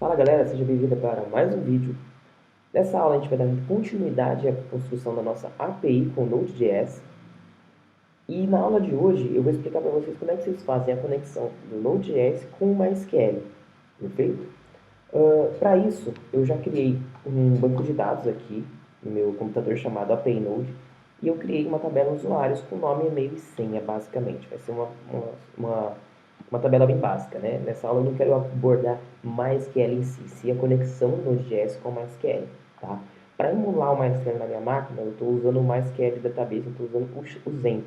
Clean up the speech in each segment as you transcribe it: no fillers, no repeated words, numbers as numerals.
Fala galera, seja bem-vindo para mais um vídeo. Nessa aula a gente vai dar continuidade à construção da nossa API com Node.js. E na aula de hoje eu vou explicar para vocês como é que vocês fazem a conexão do Node.js com o MySQL, perfeito? Para isso, eu já criei um banco de dados aqui no meu computador chamado API Node e eu criei uma tabela usuários com nome, e-mail e senha, basicamente. Vai ser uma tabela bem básica, né? Nessa aula eu não quero abordar MySQL em si, sim a conexão do Node.js com o MySQL, tá? Para emular o MySQL na minha máquina, eu estou usando o MySQL Database, eu estou usando o Zen,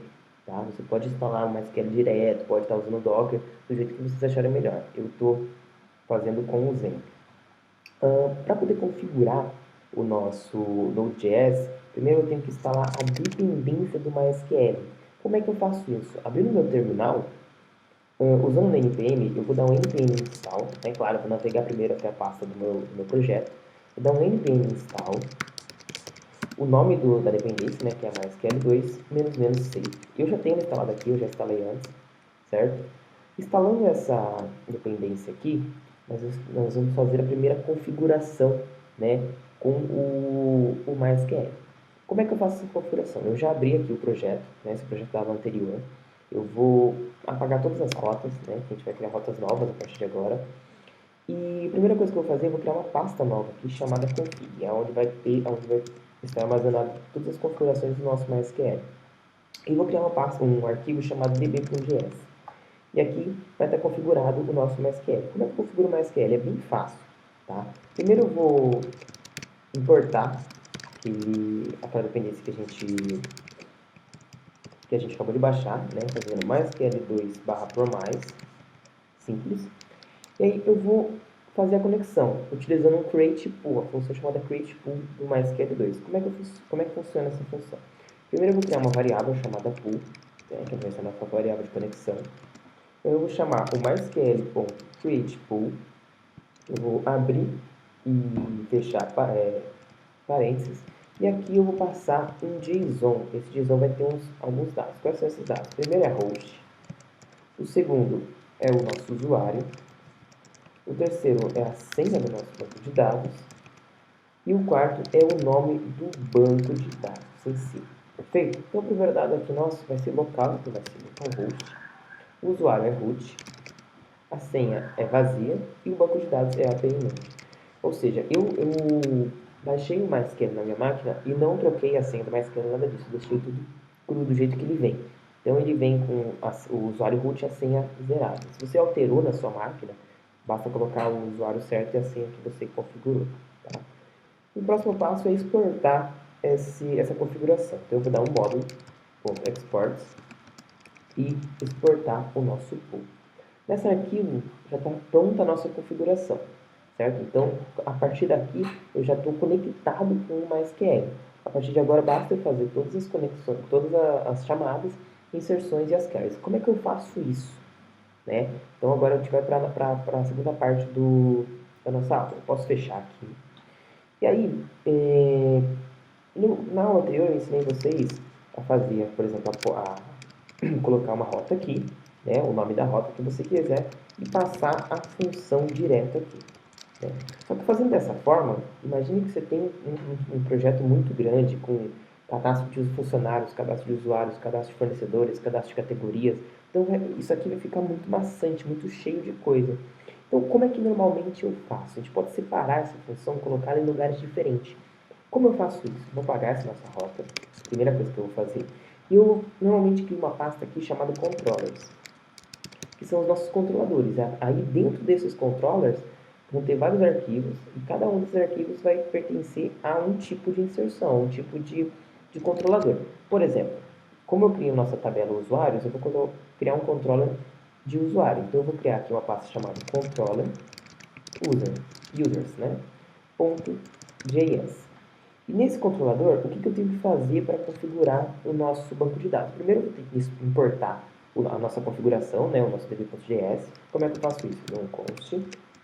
tá? Você pode instalar o MySQL direto, pode estar usando o Docker, do jeito que vocês acharem melhor. Eu estou fazendo com o Zen. Para poder configurar o nosso Node.js, primeiro eu tenho que instalar a dependência do MySQL. Como é que eu faço isso? Abrindo meu terminal, usando o npm, eu vou dar um npm install, né? Claro, vou navegar primeiro até a pasta do meu projeto, vou dar um npm install, o nome da dependência, né, que é MySQL2, --save. Eu já tenho instalado aqui, eu já instalei antes, certo? Instalando essa dependência aqui, nós vamos fazer a primeira configuração, né, com o MySQL. Como é que eu faço essa configuração? Eu já abri aqui o projeto, né, esse projeto estava anterior. Eu vou apagar todas as rotas, né, que a gente vai criar rotas novas a partir de agora. E a primeira coisa que eu vou fazer, eu vou criar uma pasta nova aqui chamada config, onde vai estar armazenado todas as configurações do nosso MySQL. E vou criar uma pasta, um arquivo chamado db.js. E aqui vai estar configurado o nosso MySQL. Como é que eu configuro o MySQL? É bem fácil, tá? Primeiro eu vou importar aquela dependência que a gente acabou de baixar, né? Fazendo mysql2/promise, simples. E aí eu vou fazer a conexão utilizando um create pool, a função chamada create pool do MySQL2. Como é que funciona essa função? Primeiro eu vou criar uma variável chamada pool, né, que vai ser a nossa variável de conexão. Eu vou chamar o mysql.createPool, eu vou abrir e fechar parênteses, e aqui eu vou passar um JSON. Esse JSON vai ter alguns dados. Quais são esses dados? O primeiro é host, o segundo é o nosso usuário, o terceiro é a senha do nosso banco de dados, e o quarto é o nome do banco de dados em si. Perfeito? Então o primeiro dado aqui nosso vai ser local, que vai ser localhost, o usuário é root, a senha é vazia e o banco de dados é API Node. Ou seja, eu baixei o MySQL na minha máquina e não troquei a senha do MySQL, nada disso, deixei tudo cru do jeito que ele vem. Então ele vem com o usuário root e a senha zerada. Se você alterou na sua máquina, basta colocar o usuário certo e a senha que você configurou. Tá? O próximo passo é exportar essa configuração. Então eu vou dar um módulo, .exports, e exportar o nosso pool. Nesse arquivo já está pronta a nossa configuração, certo? Então, a partir daqui, eu já estou conectado com o MySQL. A partir de agora, basta eu fazer todas as conexões, todas as chamadas, inserções e as queries. Como é que eu faço isso? Né? Então, agora a gente vai para a segunda parte da nossa aula. Eu posso fechar aqui. E aí, na aula anterior, eu ensinei vocês a fazer, por exemplo, colocar uma rota aqui, né, o nome da rota que você quiser, e passar a função direta aqui. Né? Só que fazendo dessa forma, imagine que você tem um projeto muito grande com cadastro de funcionários, cadastro de usuários, cadastro de fornecedores, cadastro de categorias. Então, isso aqui vai ficar muito maçante, muito cheio de coisa. Então, como é que normalmente eu faço? A gente pode separar essa função, colocar em lugares diferentes. Como eu faço isso? Vou apagar essa nossa rota, primeira coisa que eu vou fazer. E eu normalmente crio uma pasta aqui chamada controllers, que são os nossos controladores. Aí dentro desses controllers vão ter vários arquivos e cada um desses arquivos vai pertencer a um tipo de inserção, um tipo de controlador. Por exemplo, como eu crio nossa tabela usuários, eu vou criar um controller de usuário. Então eu vou criar aqui uma pasta chamada controller users, né? .js. E nesse controlador, o que eu tenho que fazer para configurar o nosso banco de dados? Primeiro eu tenho que importar a nossa configuração, né, o nosso db.js. Como é que eu faço isso? Eu dou um const,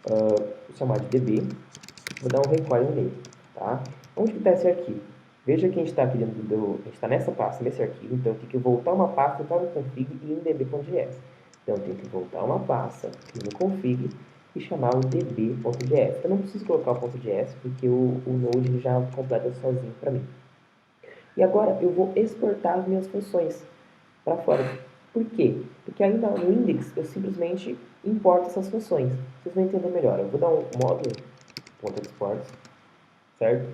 vou chamar de db, vou dar um require nele. Tá? Onde está esse arquivo? Veja que a gente está aqui dentro a gente está nessa pasta, nesse arquivo, então eu tenho que voltar uma pasta, entrar no config e ir em db.js. Então eu tenho que voltar uma pasta, ir no config, e chamar o db.js. Eu não preciso colocar o .js porque o Node ele já completa sozinho para mim. E agora eu vou exportar as minhas funções para fora. Por quê? Porque ainda no index eu simplesmente importo essas funções. Vocês vão entender melhor. Eu vou dar um módulo .export, certo?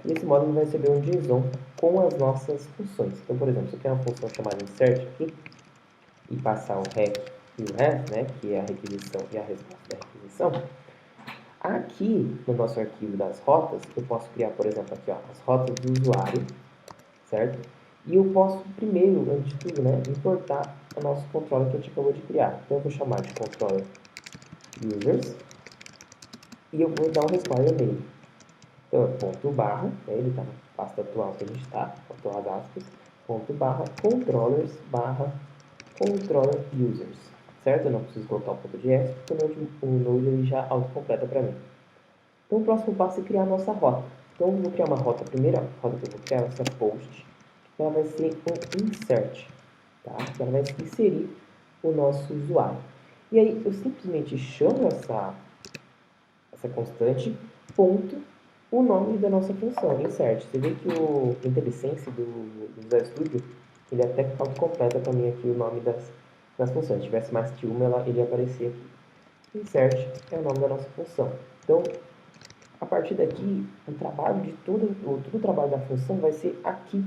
E esse módulo vai receber um JSON com as nossas funções. Então, por exemplo, se eu tenho uma função chamada insert aqui e passar o rec e o ref, né, que é a requisição e a resposta da requisição, aqui no nosso arquivo das rotas, eu posso criar, por exemplo, aqui ó, as rotas do usuário, certo? E eu posso primeiro, antes de tudo, né, importar o nosso controller que a gente acabou de criar. Então eu vou chamar de controller users e eu vou dar um require nele. Então é ponto barra, né, ele está na pasta atual que a gente está, atual as aspas, ponto barra controllers barra controller users, certo? Eu não preciso colocar o ponto .js porque o Node ele já autocompleta para mim. Então o próximo passo é criar a nossa rota. Então eu vou criar uma rota, a primeira rota que eu vou criar vai ser a post, ela vai ser um insert, tá? Ela vai inserir o nosso usuário. E aí eu simplesmente chamo essa constante, ponto, o nome da nossa função, insert. Você vê que o IntelliSense do Visual Studio, ele até completa para mim aqui o nome das funções. Se tivesse mais que uma, ele ia aparecer aqui. Insert é o nome da nossa função. Então, a partir daqui, o trabalho de todo o trabalho da função vai ser aqui,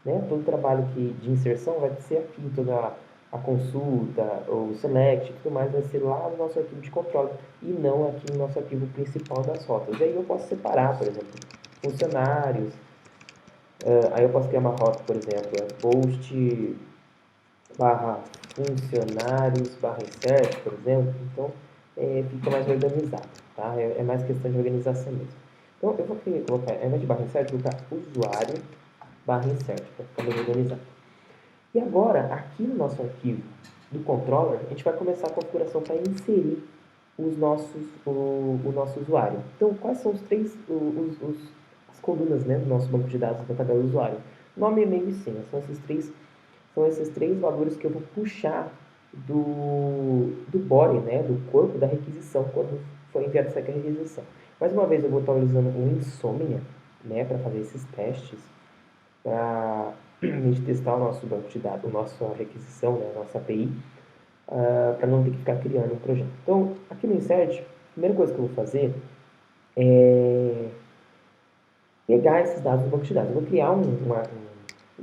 né? Todo o trabalho de inserção vai ser aqui, toda a consulta, o select, tudo mais vai ser lá no nosso arquivo de controle e não aqui no nosso arquivo principal das rotas. E aí eu posso separar, por exemplo, funcionários, aí eu posso criar uma rota, por exemplo, post barra funcionários barra insert, por exemplo, então fica mais organizado, tá? É mais questão de organização mesmo. Então eu vou colocar, ao invés de barra insert, vou colocar usuário barra insert, para ficar mais organizado. E agora, aqui no nosso arquivo do controller, a gente vai começar a configuração para inserir o nosso usuário. Então, quais são as colunas, né, do nosso banco de dados da tabela do usuário? Nome, e-mail e senha. São esses três valores que eu vou puxar do body, né, do corpo da requisição, quando for enviada essa requisição. Mais uma vez, eu vou estar utilizando o Insomnia, né, para fazer esses testes, para a gente testar o nosso banco de dados, a nossa requisição, né, a nossa API, para não ter que ficar criando um projeto. Então, aqui no Insert, a primeira coisa que eu vou fazer é pegar esses dados do banco de dados. Eu vou criar uma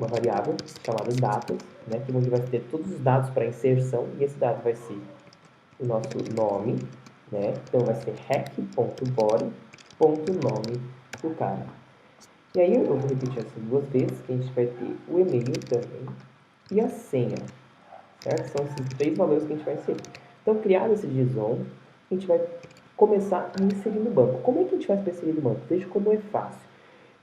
variável chamada datas, né, que onde vai ter todos os dados para inserção, e esse dado vai ser o nosso nome, né, então vai ser rec.body.nome do cara. E aí eu vou repetir essas duas vezes, que a gente vai ter o e-mail também e a senha, certo? São esses três valores que a gente vai inserir. Então, criado esse JSON, a gente vai começar a inserir no banco. Como é que a gente faz para inserir no banco? Veja como é fácil.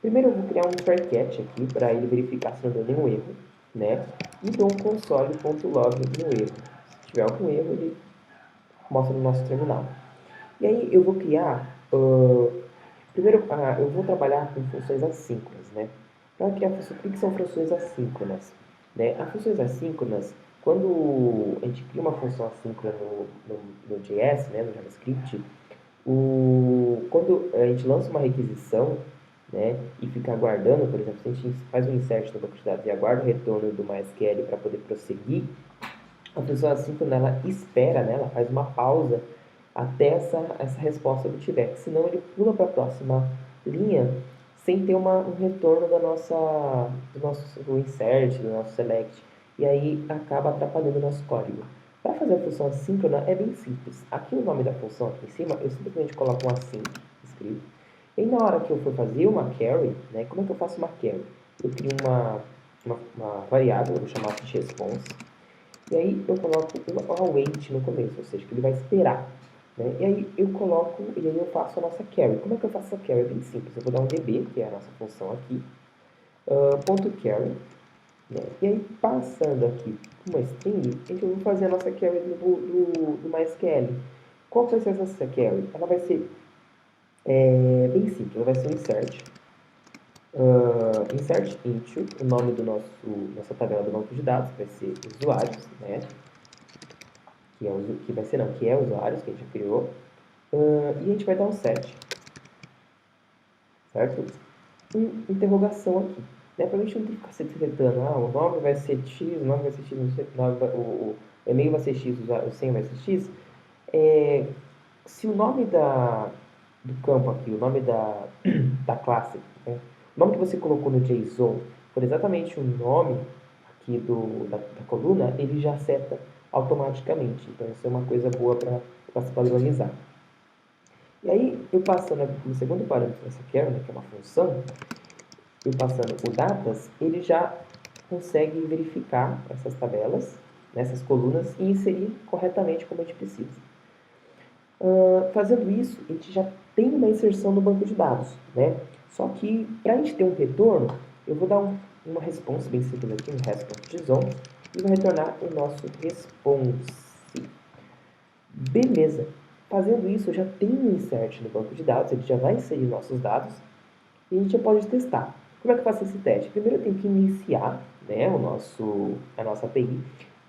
Primeiro eu vou criar um try-catch aqui, para ele verificar se não deu nenhum erro, né? E dou um console.log no erro. Se tiver algum erro, ele mostra no nosso terminal. E aí eu vou criar... primeiro, eu vou trabalhar com funções assíncronas, né? Para criar funções, o que são funções assíncronas? Né? As funções assíncronas, quando a gente cria uma função assíncrona no JS, né, no JavaScript, quando a gente lança uma requisição, né, e fica aguardando, por exemplo, se a gente faz um insert no banco de dados e aguarda o retorno do MySQL para poder prosseguir, a função assíncrona ela espera, né, ela faz uma pausa até essa resposta obtiver, senão ele pula para a próxima linha sem ter um retorno do nosso insert, do nosso select, e aí acaba atrapalhando o nosso código. Para fazer a função assíncrona é bem simples. Aqui o nome da função aqui em cima, eu simplesmente coloco um async escrito, e na hora que eu for fazer uma query, né, como é que eu faço uma query? Eu crio uma variável, eu vou chamar de response, e aí eu coloco uma await no começo, ou seja, que ele vai esperar. Né? E aí eu faço a nossa query. Como é que eu faço essa query? É bem simples. Eu vou dar um db, que é a nossa função aqui, ponto query, né? E aí passando aqui uma string, a gente vai fazer a nossa query do MySQL. Qual vai ser essa query? Ela vai ser bem simples, ela vai ser um insert. Insert into, o nome nossa tabela do banco de dados, vai ser usuários, né? Que é usuários, que a gente criou. E a gente vai dar um set, certo? Interrogação aqui. Né? Para a gente não ter que ficar se tretando, o nome vai ser X, o nome vai ser X, o e-mail vai ser X, o senha vai ser X. Se o nome do campo aqui, o nome da classe, né? O nome que você colocou no JSON for exatamente o nome aqui da coluna, ele já seta automaticamente. Então, isso é uma coisa boa para se padronizar. E aí, eu passando aqui no segundo parâmetro dessa query, né, que é uma função, eu passando o datas, ele já consegue verificar essas tabelas, nessas colunas, e inserir corretamente como a gente precisa. Fazendo isso, a gente já tem uma inserção no banco de dados, né? Só que, para a gente ter um retorno, eu vou dar uma response bem simples aqui, um response.json, e vai retornar o nosso response. Beleza. Fazendo isso, eu já tenho um insert no banco de dados, ele já vai inserir nossos dados, e a gente já pode testar. Como é que eu faço esse teste? Primeiro eu tenho que iniciar, né, a nossa API.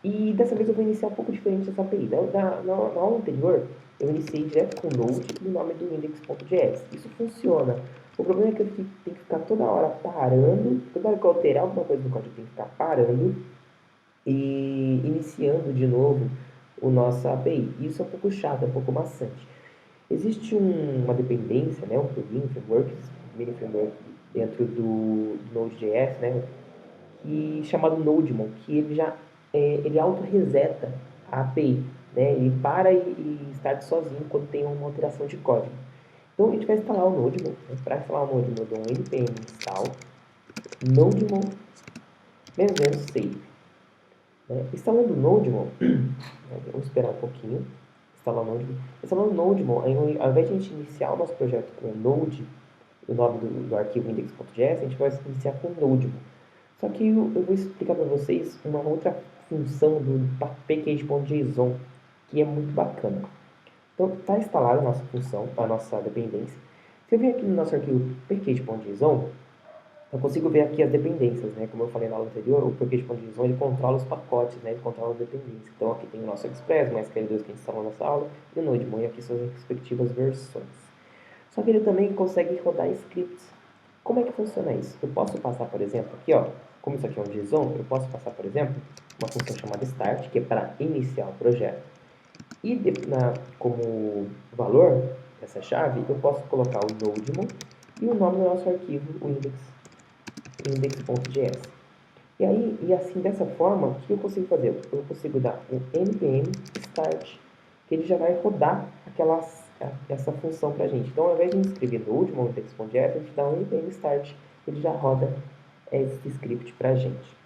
E dessa vez eu vou iniciar um pouco diferente essa API. Na aula anterior, eu iniciei direto com Node e o nome do index.js. Isso funciona. O problema é que eu tenho que ficar toda hora parando, toda hora que eu alterar alguma coisa no código, eu tenho que ficar parando e iniciando de novo o nosso API. Isso é um pouco chato, é um pouco maçante. Existe uma dependência, né, um plugin, mini framework dentro do Node.js, né, chamado Nodemon, que ele auto-reseta a API, né, ele para e start sozinho quando tem uma alteração de código. Então a gente vai instalar o Nodemon, né, para instalar o Nodemon eu dou um npm install Nodemon -save. Né. Instalando o Nodemon, vamos esperar um pouquinho, instalar o Nodemon. Instalando o Nodemon, ao invés de a gente iniciar o nosso projeto com Node, o nome do arquivo index.js, a gente vai iniciar com Nodemon. Só que eu vou explicar para vocês uma outra função do package.json, que é muito bacana. Então, está instalada a nossa função, a nossa dependência. Se eu vir aqui no nosso arquivo package.json, eu consigo ver aqui as dependências, né? Como eu falei na aula anterior, o package.json ele controla os pacotes, né? Ele controla as dependências. Então, aqui tem o nosso Express, mais MySQL2 que a gente instalou nessa aula, e o Nodemon, e aqui são as respectivas versões. Só que ele também consegue rodar scripts. Como é que funciona isso? Eu posso passar, por exemplo, aqui, ó, como isso aqui é um JSON, eu posso passar, por exemplo, uma função chamada start, que é para iniciar o projeto. E como valor dessa chave, eu posso colocar o Nodemon e o nome do nosso arquivo, o index.js. E assim, dessa forma, o que eu consigo fazer? Eu consigo dar um npm start, que ele já vai rodar essa função para a gente. Então, ao invés de escrever Node, ou index.js, a gente dá um npm start, ele já roda esse script para a gente.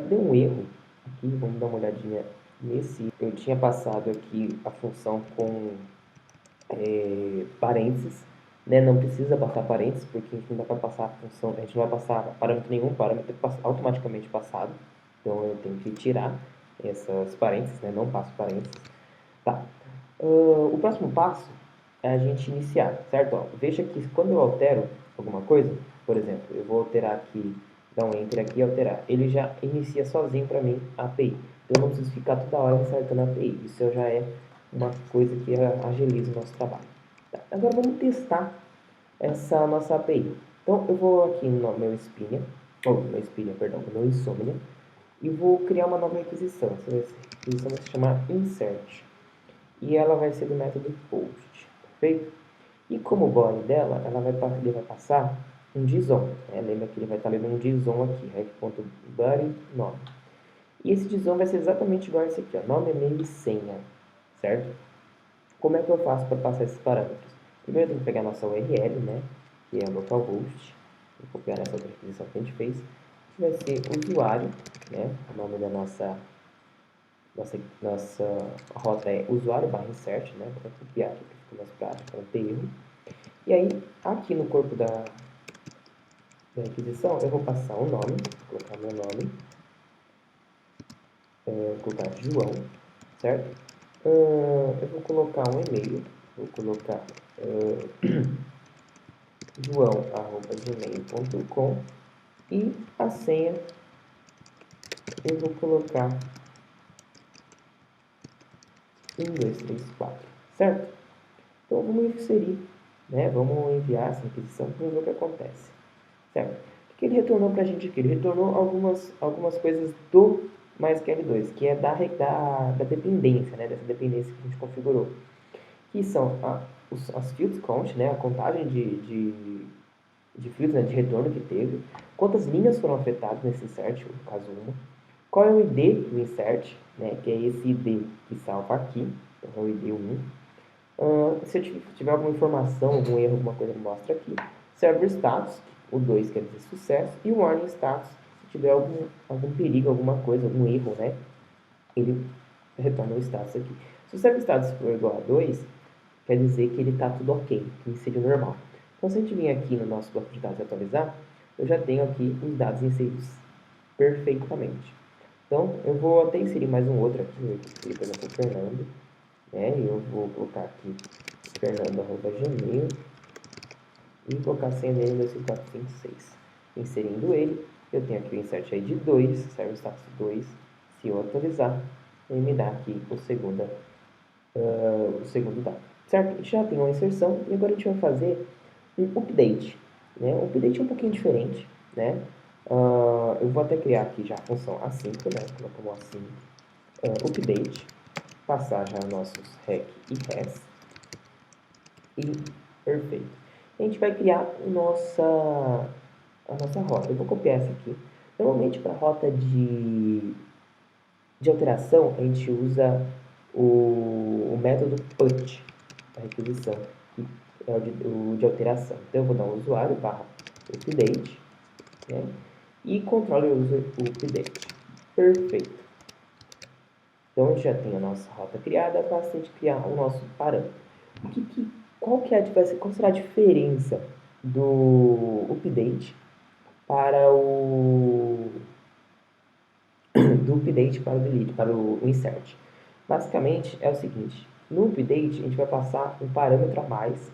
Deu um erro aqui, vamos dar uma olhadinha nesse. Eu tinha passado aqui a função com parênteses, né? Não precisa passar parênteses, porque a gente não dá para passar a função, a gente não vai passar parâmetro nenhum, parâmetro automaticamente passado. Então eu tenho que tirar essas parênteses, né? Não passo parênteses. Tá. O próximo passo é a gente iniciar, certo? Ó, veja que quando eu altero alguma coisa, por exemplo, eu vou alterar aqui, dar um enter aqui e alterar, ele já inicia sozinho para mim a API. Então eu não preciso ficar toda hora ressaltando a API. Isso já é uma coisa que agiliza o nosso trabalho. Tá. Agora vamos testar essa nossa API. Então eu vou aqui no meu Spinner, perdão, no meu Insomnia, e vou criar uma nova requisição. Essa requisição vai se chamar insert. E ela vai ser do método post, perfeito? E como body dela, ele vai passar um JSON. Né? Lembra que ele vai estar lendo um JSON aqui, rec.body nome. E esse JSON vai ser exatamente igual a esse aqui, ó, nome, e-mail e senha, certo? Como é que eu faço para passar esses parâmetros? Primeiro eu tenho que pegar a nossa URL, né? Que é localhost. Vou copiar nessa outra requisição que a gente fez. Que vai ser usuário, né? O nome da nossa rota é usuário barra insert, né? Vou copiar aqui para ficar mais prático, para não ter erro. E aí, aqui no corpo da requisição, eu vou passar o nome, vou colocar meu nome, vou colocar João, certo? Eu vou colocar um e-mail, vou colocar joão@gmail.com e a senha eu vou colocar 1, 2, 3, 4, certo? vamos inserir, né? Vamos enviar essa requisição para ver o que acontece, certo? O que ele retornou para a gente aqui? Ele retornou algumas coisas do MySQL2, que é da dependência, né? Dessa dependência que a gente configurou, que são as fields count, né? A contagem de fields, né? De retorno que teve, quantas linhas foram afetadas nesse insert, no caso uma, qual é o ID do insert, né? Que é esse ID que salva aqui, então é o ID 1. Se eu tiver alguma informação, algum erro, alguma coisa, mostra aqui. Server status, o 2 quer dizer sucesso, e o warning status, se tiver algum perigo, alguma coisa, algum erro, né? Ele retorna o status aqui. Se o server status for igual a 2, quer dizer que ele está tudo ok, que seria o normal. Então, se a gente vir aqui no nosso banco de dados e atualizar, eu já tenho aqui os dados inseridos perfeitamente. Então, eu vou até inserir mais um outro aqui, por exemplo, o Fernando, né? Eu vou colocar aqui fernando@gmail e colocar a senha dele 25456. Inserindo ele, eu tenho aqui o insert ID 2, server status 2. Se eu atualizar, ele me dá aqui o segundo dado. Certo? A gente já tem uma inserção e agora a gente vai fazer um update. Né? O update é um pouquinho diferente, né? Eu vou até criar aqui já a função async, né? Colocamos async update, passar já nossos rec e res, e perfeito. A gente vai criar a nossa rota. Eu vou copiar essa aqui. Normalmente para rota de alteração, a gente usa o método put, a requisição, que é o de alteração. Então eu vou dar um usuário barra update, né? E controle user update. Perfeito. Então a gente já tem a nossa rota criada, basta a gente criar o nosso parâmetro. Qual será a diferença do update para o delete, para o insert? Basicamente é o seguinte: no update a gente vai passar um parâmetro a mais,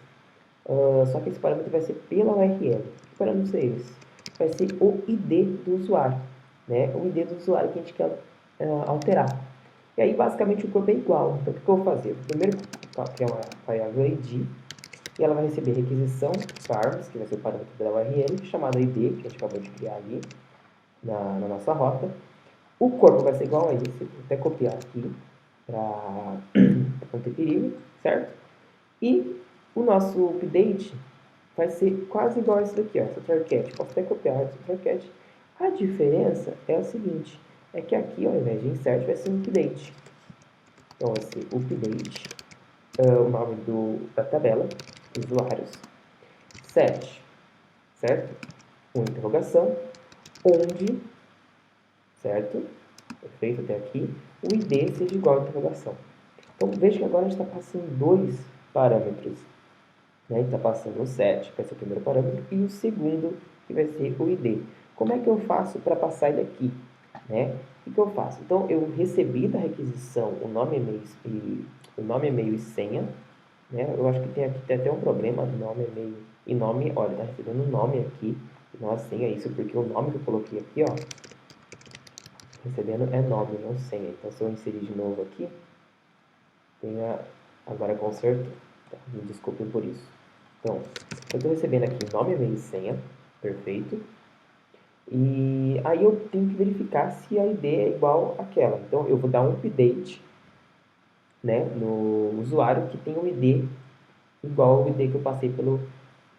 só que esse parâmetro vai ser pela URL. Que parâmetro é esse? Vai ser o ID do usuário, né? O ID do usuário que a gente quer alterar. E aí basicamente o corpo é igual. Então o que eu vou fazer? Primeiro criar uma variável ID, e ela vai receber requisição params, que vai ser o parâmetro da URL, chamado ID, que a gente acabou de criar ali na nossa rota. O corpo vai ser igual a esse, vou até copiar aqui para não ter perigo, certo? E o nosso update vai ser quase igual a esse daqui, ó, essa target. Posso até copiar essa target. A diferença é o seguinte, é que aqui, ao invés de insert, vai ser um update. Então vai ser update, o nome da tabela, usuários, set, certo? Com interrogação, onde, certo? Perfeito até aqui, o ID seja igual a interrogação. Então veja que agora a gente está passando dois parâmetros. Né? A gente está passando o set, que vai ser o primeiro parâmetro, e o segundo, que vai ser o ID. Como é que eu faço para passar ele aqui? Né? O que eu faço? Então eu recebi da requisição o nome, e-mail e senha. Né? Eu acho que tem até um problema, nome, e-mail e nome. Olha, está recebendo um nome aqui, e não a senha, isso porque o nome que eu coloquei aqui, ó, recebendo é nome, não senha. Então se eu inserir de novo aqui, agora consertou. Tá? Me desculpem por isso. Então, eu estou recebendo aqui nome, e-mail e senha, perfeito. E aí eu tenho que verificar se a ID é igual àquela. Então eu vou dar um update, né, no usuário que tem o ID igual ao ID que eu passei pela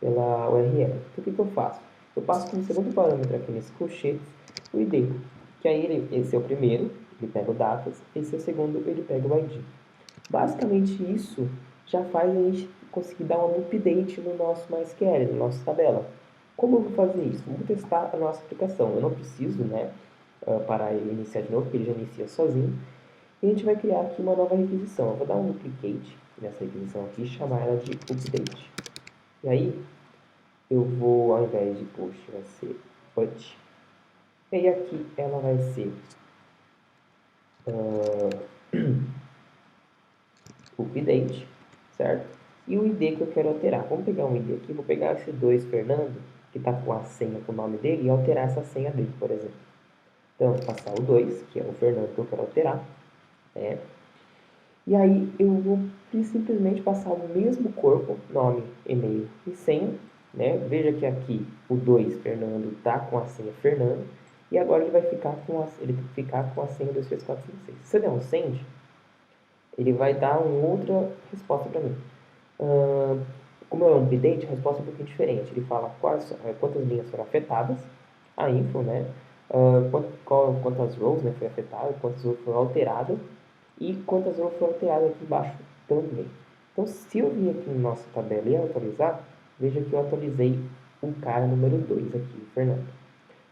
URL. Então o que eu faço? Eu passo como segundo parâmetro aqui nesse colchete o ID, que aí esse é o primeiro, ele pega o datas, esse é o segundo, ele pega o ID. Basicamente isso já faz a gente conseguir dar um update no nosso MySQL, na nossa tabela. Como eu vou fazer isso? Vamos testar a nossa aplicação. Eu não preciso, né, parar ele iniciar de novo, porque ele já inicia sozinho. E a gente vai criar aqui uma nova requisição. Eu vou dar um duplicate nessa requisição aqui e chamar ela de update. E aí, eu vou, ao invés de push, vai ser put. E aí aqui ela vai ser update, certo? E o ID que eu quero alterar. Vamos pegar um ID aqui, vou pegar esse 2 Fernando, que está com a senha com o nome dele, e alterar essa senha dele, por exemplo. Então, eu vou passar o 2, que é o Fernando que eu quero alterar, né? E aí eu vou simplesmente passar o mesmo corpo, nome, e-mail e senha, né? Veja que aqui o 2, Fernando, está com a senha Fernando, e agora ele vai ficar com a senha 2, 3, 4, 5, 6. Se você der um send, ele vai dar uma outra resposta para mim. Como é um update, a resposta é um pouquinho diferente. Ele fala quantas linhas foram afetadas, a info, né? Quantas rows, né, foi afetada, quantas rows foram alteradas e quantas rows foram alteradas aqui embaixo também. Então, se eu vir aqui na nossa tabela e atualizar, veja que eu atualizei o cara número 2 aqui, o Fernando.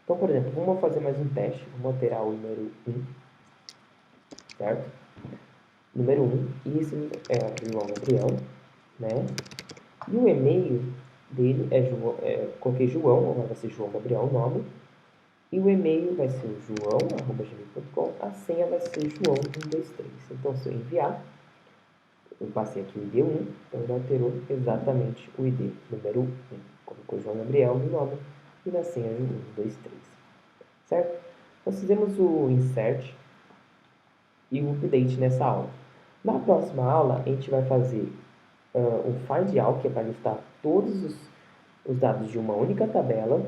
Então, por exemplo, vamos fazer mais um teste. Vamos alterar o número 1, certo? Número 1, e esse é João Gabriel, né? E o e-mail dele coloquei João, agora vai ser João Gabriel o nome. E o e-mail vai ser joão@gmail.com, a senha vai ser joão123. Então, se eu enviar, eu passei aqui o ID1, então ele alterou exatamente o ID número 1. Colocou João Gabriel no nome e na senha joão123. Certo? Nós fizemos o insert e o update nessa aula. Na próxima aula, a gente vai fazer o find all, que é para listar todos os dados de uma única tabela.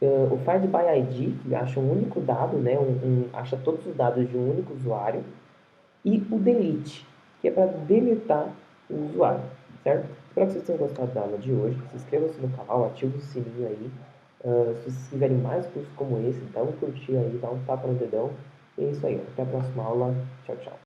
O find by ID, que acha um único dado, né? Acha todos os dados de um único usuário. E o delete, que é para deletar o usuário, certo? Espero que vocês tenham gostado da aula de hoje. Se inscrevam-se no canal, ativem o sininho aí. Se vocês quiserem mais cursos como esse, dá um curtir aí, dá um tapa no dedão. E é isso aí. Até a próxima aula. Tchau, tchau.